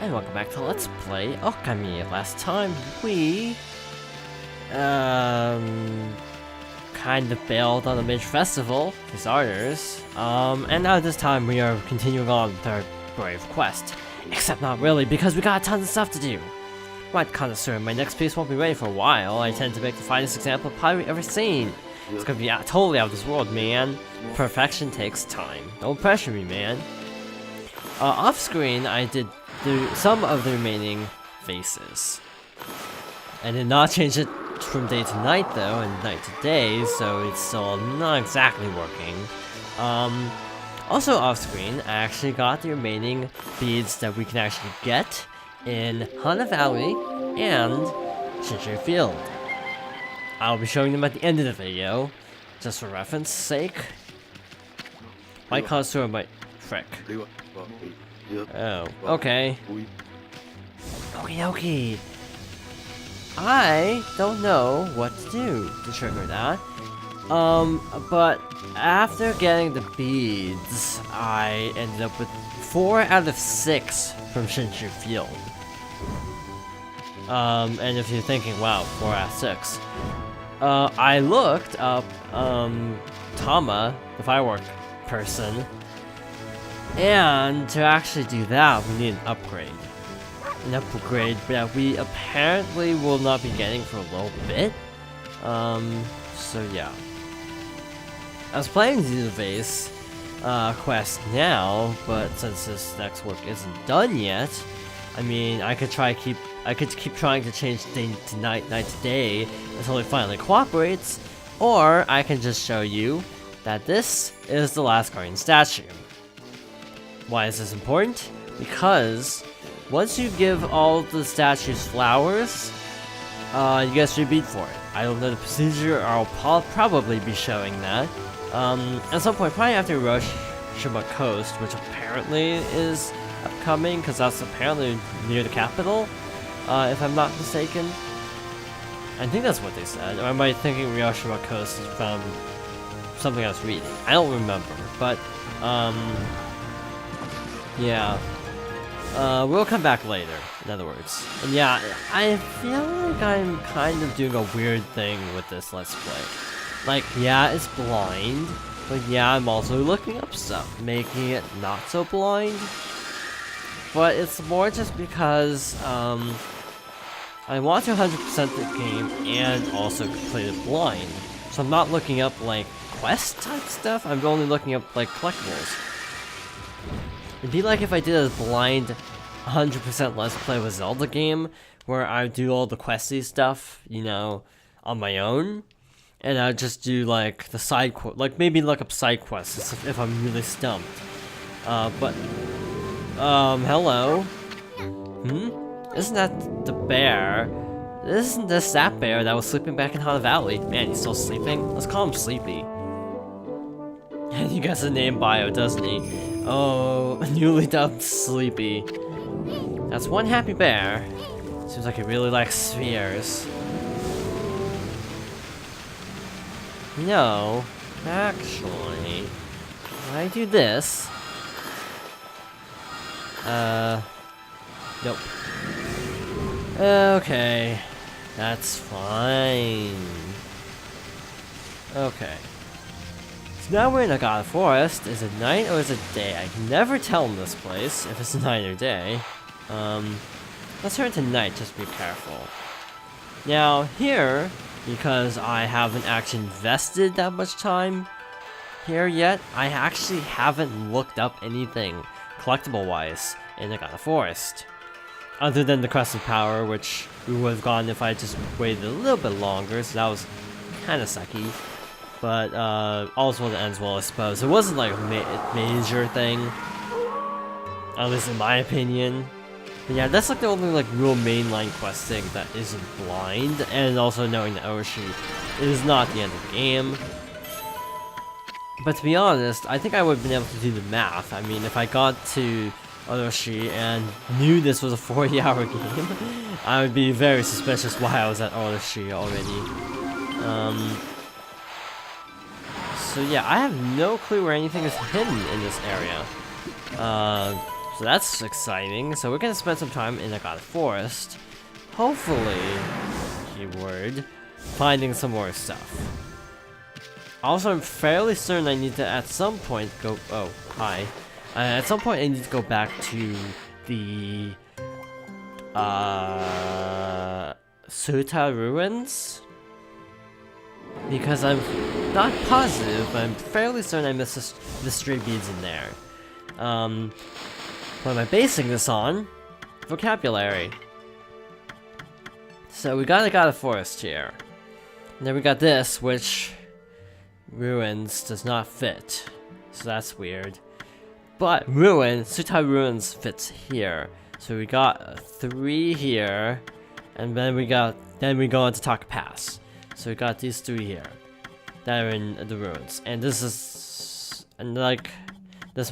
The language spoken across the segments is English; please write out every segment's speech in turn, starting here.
And welcome back to Let's Play Okami. Last time we kind of bailed on the Mage Festival for starters. And now this time we are continuing on with our brave quest. Except not really, because we got tons of stuff to do. Right, connoisseur, my next piece won't be ready for a while. I tend to make the finest example of pottery ever seen. It's gonna be totally out of this world, man. Perfection takes time. Don't pressure me, man. Off screen, I did some of the remaining faces. I did not change it from day to night though, and night to day, so it's still not exactly working. Also off screen, I actually got the remaining beads that we can actually get in Hana Valley and Shinshu Field. I'll be showing them at the end of the video, just for reference sake. My connoisseur might frick. Oh, okay. Okie dokie. I don't know what to do to trigger that. But after getting the beads, I ended up with 4 out of 6 from Shinshu Field. And if you're thinking, wow, 4 out of 6. I looked up, Tama, the firework person, and to actually do that, we need an upgrade. An upgrade that we apparently will not be getting for a little bit. So yeah. I was planning to do the vase quest now, but since this next work isn't done yet, I mean, I could keep trying to change day to night, night to day until it finally cooperates, or I can just show you that this is the last guardian statue. Why is this important? Because once you give all the statues flowers, you get a free bead for it. I don't know the procedure, I'll probably be showing that. At some point, probably after Hiroshima Coast, which apparently is upcoming, because that's apparently near the capital, if I'm not mistaken. I think that's what they said, or am I thinking Hiroshima Coast is from something I was reading? I don't remember, but, yeah. We'll come back later, in other words. And yeah, I feel like I'm kind of doing a weird thing with this Let's Play. Like, yeah, it's blind, but yeah, I'm also looking up stuff, making it not so blind. But it's more just because, I want to 100% the game and also complete it blind. So I'm not looking up, like, quest type stuff, I'm only looking up, like, collectibles. It'd be like if I did a blind 100% Let's Play with Zelda game, where I do all the questy stuff, you know, on my own, and I just do like the side quest, like maybe look up side quests if I'm really stumped. Hello? Isn't that the bear? Isn't this that bear that was sleeping back in Hana Valley? Man, he's still sleeping? Let's call him Sleepy. And he gets a name bio, doesn't he? Oh, newly dubbed Sleepy. That's one happy bear. Seems like he really likes spheres. No, actually, when I do this... Nope. Okay, that's fine. Okay. Now we're in a god forest. Is it night or is it day? I can never tell in this place if it's night or day. Let's turn to night, just be careful. Now here, because I haven't actually invested that much time here yet, I actually haven't looked up anything collectible-wise in the god forest. Other than the Crest of Power, which we would have gotten if I just waited a little bit longer, so that was kind of sucky. But, all's well that ends well, I suppose. It wasn't like a major thing, at least in my opinion. But yeah, that's like the only like real mainline quest thing that isn't blind, and also knowing that Orochi is not the end of the game. But to be honest, I think I would have been able to do the math. I mean, if I got to Orochi and knew this was a 40-hour game, I would be very suspicious why I was at Orochi already. So yeah, I have no clue where anything is hidden in this area. So that's exciting. So we're gonna spend some time in the God Forest. Hopefully, keyword, finding some more stuff. Also, I'm fairly certain I need to at some point go. Oh, hi. At some point, I need to go back to the Suta ruins, because I'm not positive, but I'm fairly certain I missed the stray beads in there. What am I basing this on? Vocabulary. So we got a forest here. And then we got this, which ruins does not fit. So that's weird. But Sutai ruins fits here. So we got 3 here, and then we go into Taka Pass. So we got these 3 here that are in the ruins, and this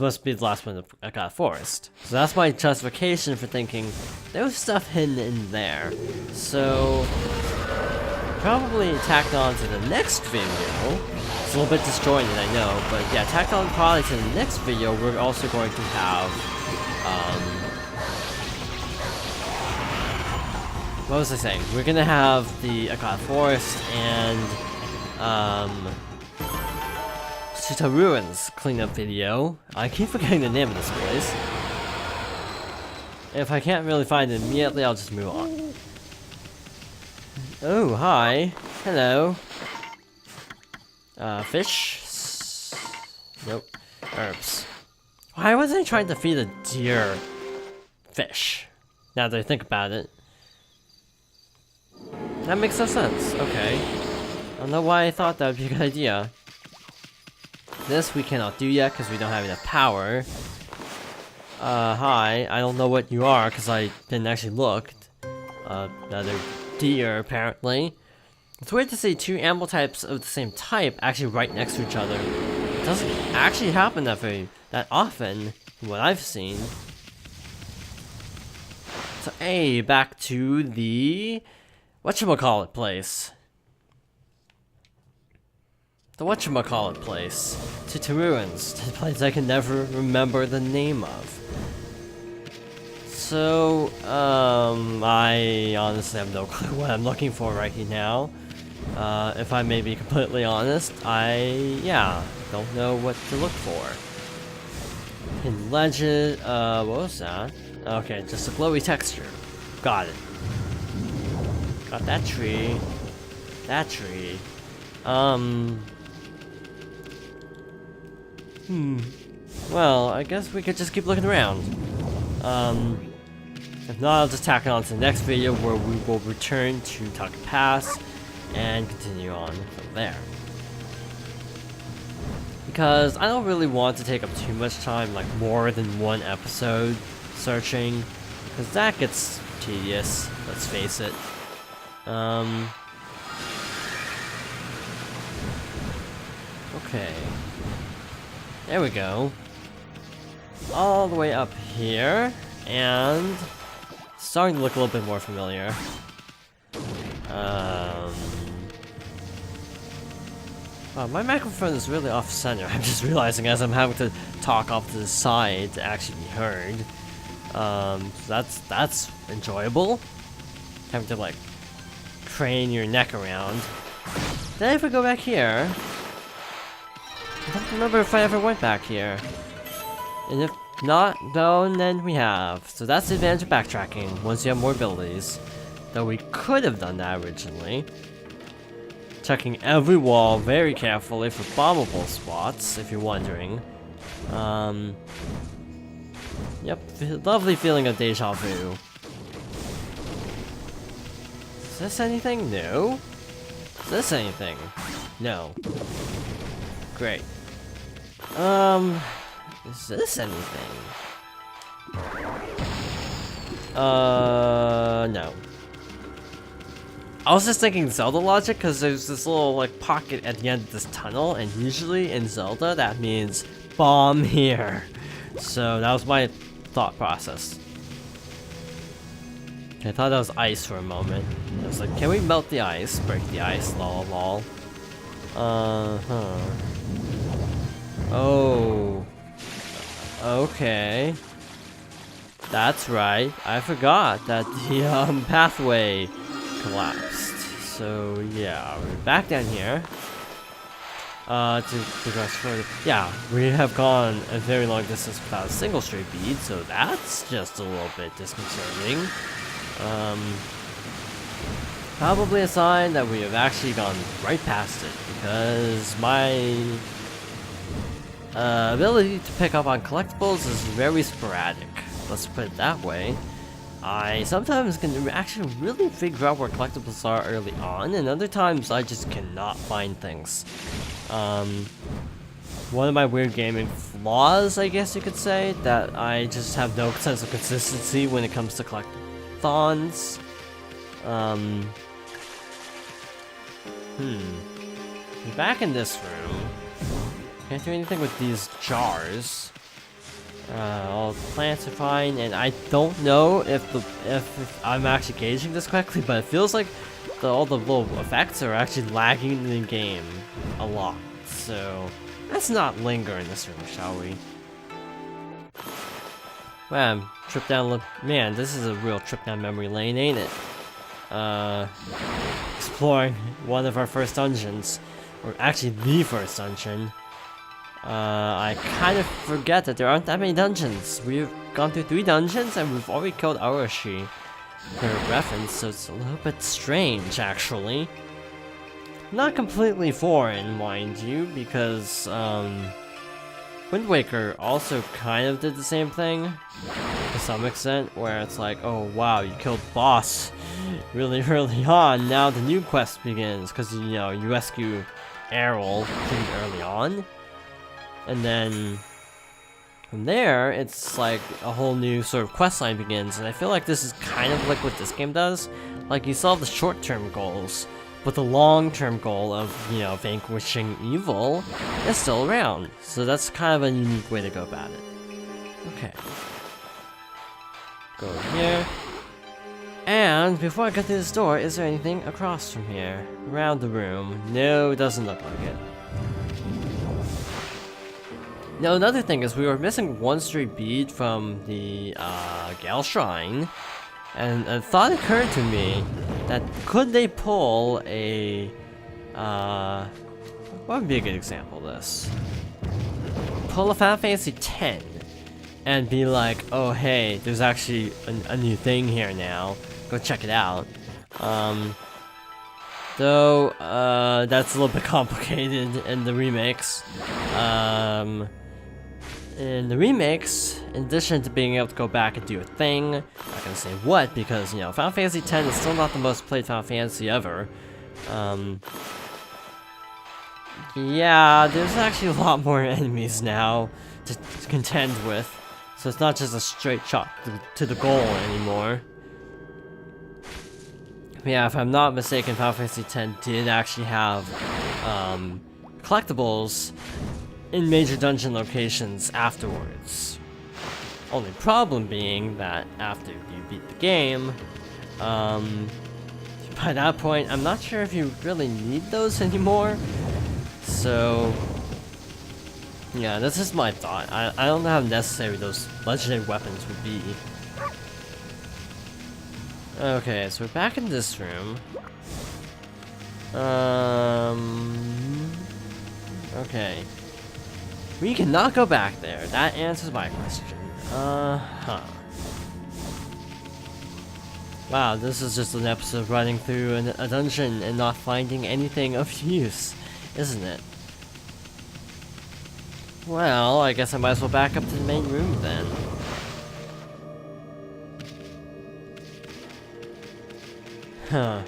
must be the last one I got forest. So that's my justification for thinking there was stuff hidden in there. So probably tacked on to the next video. It's a little bit disjointed, I know, but yeah, tacked on probably to the next video. We're also going to have what was I saying? We're gonna have the Akata Forest and Suta Ruins cleanup video. I keep forgetting the name of this place. If I can't really find it immediately, I'll just move on. Oh, hi. Hello. Fish? Nope. Herbs. Why wasn't I trying to feed a deer fish? Now that I think about it. That makes no sense. Okay. I don't know why I thought that would be a good idea. This we cannot do yet because we don't have enough power. Hi. I don't know what you are because I didn't actually look. Another deer, apparently. It's weird to see 2 animal types of the same type actually right next to each other. It doesn't actually happen that often, from what I've seen. So, hey, back to the whatchamacallit place. The whatchamacallit place. To ruins. To the place I can never remember the name of. So, I honestly have no clue what I'm looking for right now. If I may be completely honest, yeah, don't know what to look for. In legend, what was that? Okay, just a glowy texture. Got it. Got that tree. That tree. Well, I guess we could just keep looking around. If not, I'll just tack it on to the next video where we will return to Taka Pass and continue on from there. Because I don't really want to take up too much time, like more than 1 episode searching, because that gets tedious, let's face it. Okay. There we go. All the way up here, and starting to look a little bit more familiar. Wow, my microphone is really off-center. I'm just realizing as I'm having to talk off to the side to actually be heard. That's enjoyable. Having to like crane your neck around. Then if we go back here, I don't remember if I ever went back here. And if not, though, then we have. So that's the advantage of backtracking once you have more abilities. Though we could have done that originally. Checking every wall very carefully for bombable spots, if you're wondering. Yep, lovely feeling of deja vu. Is this anything new? Is this anything? No. Great. Is this anything? No. I was just thinking Zelda logic, because there's this little, like, pocket at the end of this tunnel, and usually in Zelda, that means bomb here. So that was my thought process. Okay, I thought that was ice for a moment. I was like, can we melt the ice? Break the ice, lol lol. Oh. Okay. That's right. I forgot that the pathway collapsed. So yeah, we're back down here. To progress further. Yeah, we have gone a very long distance without a single stray bead, so that's just a little bit disconcerting. Probably a sign that we have actually gone right past it, because my ability to pick up on collectibles is very sporadic. Let's put it that way. I sometimes can actually really figure out where collectibles are early on, and other times I just cannot find things. One of my weird gaming flaws, I guess you could say, that I just have no sense of consistency when it comes to collectathons. We're back in this room. Can't do anything with these jars. All the plants are fine, and I don't know if I'm actually gauging this correctly, but it feels like all the little effects are actually lagging in the game a lot. So let's not linger in this room, shall we? Man, trip down. Man, this is a real trip down memory lane, ain't it? Exploring one of our first dungeons, or actually the first dungeon. I kind of forget that there aren't that many dungeons. We've gone through 3 dungeons and we've already killed Arashi for reference, so it's a little bit strange, actually. Not completely foreign, mind you, because Wind Waker also kind of did the same thing to some extent, where it's like, oh wow, you killed the boss really early on, now the new quest begins, because you know, you rescue Errol pretty early on. And then from there, it's like a whole new sort of quest line begins, and I feel like this is kind of like what this game does. Like, you solve the short-term goals, but the long-term goal of, you know, vanquishing evil is still around. So that's kind of a unique way to go about it. Okay. Go over here. And before I get through this door, is there anything across from here? Around the room? No, it doesn't look like it. Now, another thing is we were missing 1 stray bead from the Gal Shrine, and a thought occurred to me that could they pull a what would be a good example of this? Pull a Final Fantasy X and be like, oh hey, there's actually a new thing here now. Go check it out. Though that's a little bit complicated in the remakes. In the remakes, in addition to being able to go back and do a thing, I'm not gonna say what, because, you know, Final Fantasy X is still not the most played Final Fantasy ever. Yeah, there's actually a lot more enemies now to contend with, so it's not just a straight shot to the goal anymore. Yeah, if I'm not mistaken, Final Fantasy X did actually have collectibles in major dungeon locations afterwards. Only problem being that after you beat the game, by that point, I'm not sure if you really need those anymore. So, yeah, this is my thought. I don't know how necessary those legendary weapons would be. Okay, so we're back in this room. Okay. We cannot go back there. That answers my question. Wow, this is just an episode of running through a dungeon and not finding anything of use, isn't it? Well, I guess I might as well back up to the main room then. Huh.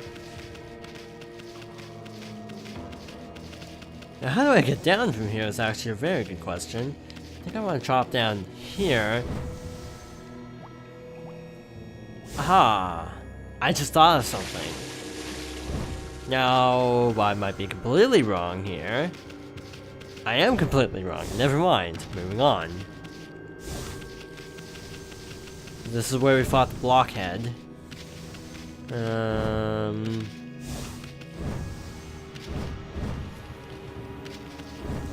Now, how do I get down from here is actually a very good question. I think I want to drop down here. Aha! I just thought of something. Now, I might be completely wrong here. I am completely wrong. Never mind. Moving on. This is where we fought the blockhead.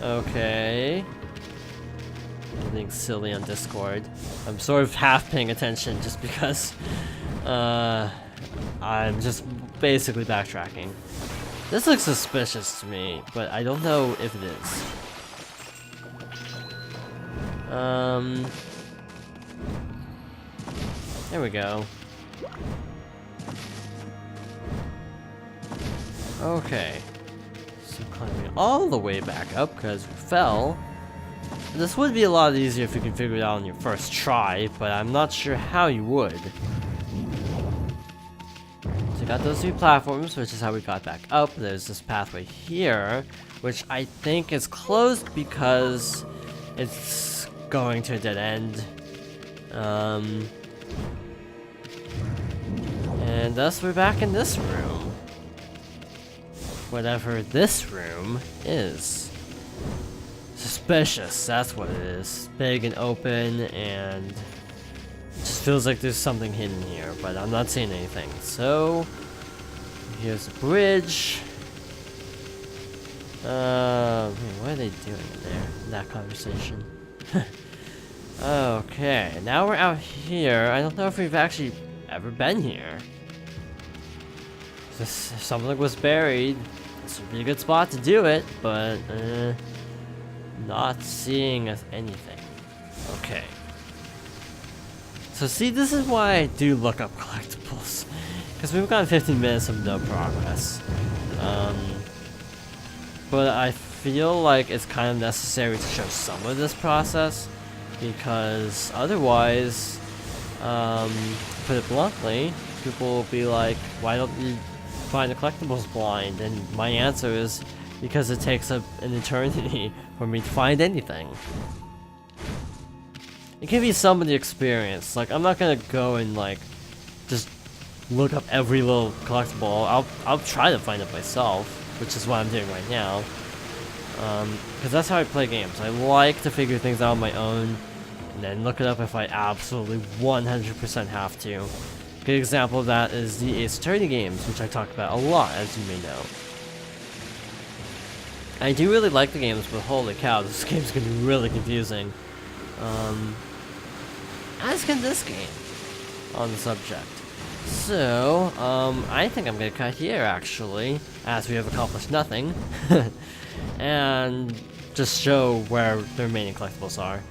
Okay. I'm being silly on Discord. I'm sort of half paying attention just because I'm just basically backtracking. This looks suspicious to me, but I don't know if it is. There we go. Okay. So climbing all the way back up because we fell. This would be a lot easier if you can figure it out on your first try, but I'm not sure how you would. So we got those 3 platforms, which is how we got back up. There's this pathway here, which I think is closed because it's going to a dead end. And thus we're back in this room. Whatever this room is. Suspicious, that's what it is. Big and open, and it just feels like there's something hidden here, but I'm not seeing anything. So, here's the bridge. What are they doing in there, in that conversation? Okay, now we're out here. I don't know if we've actually ever been here. If something was buried, this would be a good spot to do it, but, not seeing anything. Okay. So see, this is why I do look up collectibles. Because we've got 15 minutes of no progress. But I feel like it's kind of necessary to show some of this process. Because otherwise, put it bluntly, people will be like, why don't you find the collectibles blind? And my answer is, because it takes an eternity for me to find anything. It can be some of the experience. Like, I'm not gonna go and like just look up every little collectible. I'll try to find it myself, which is what I'm doing right now. Because that's how I play games. I like to figure things out on my own, and then look it up if I absolutely 100% have to. A good example of that is the Ace Attorney games, which I talk about a lot, as you may know. I do really like the games, but holy cow, this game's gonna be really confusing. As can this game on the subject. So, I think I'm gonna cut here actually, as we have accomplished nothing, and just show where the remaining collectibles are.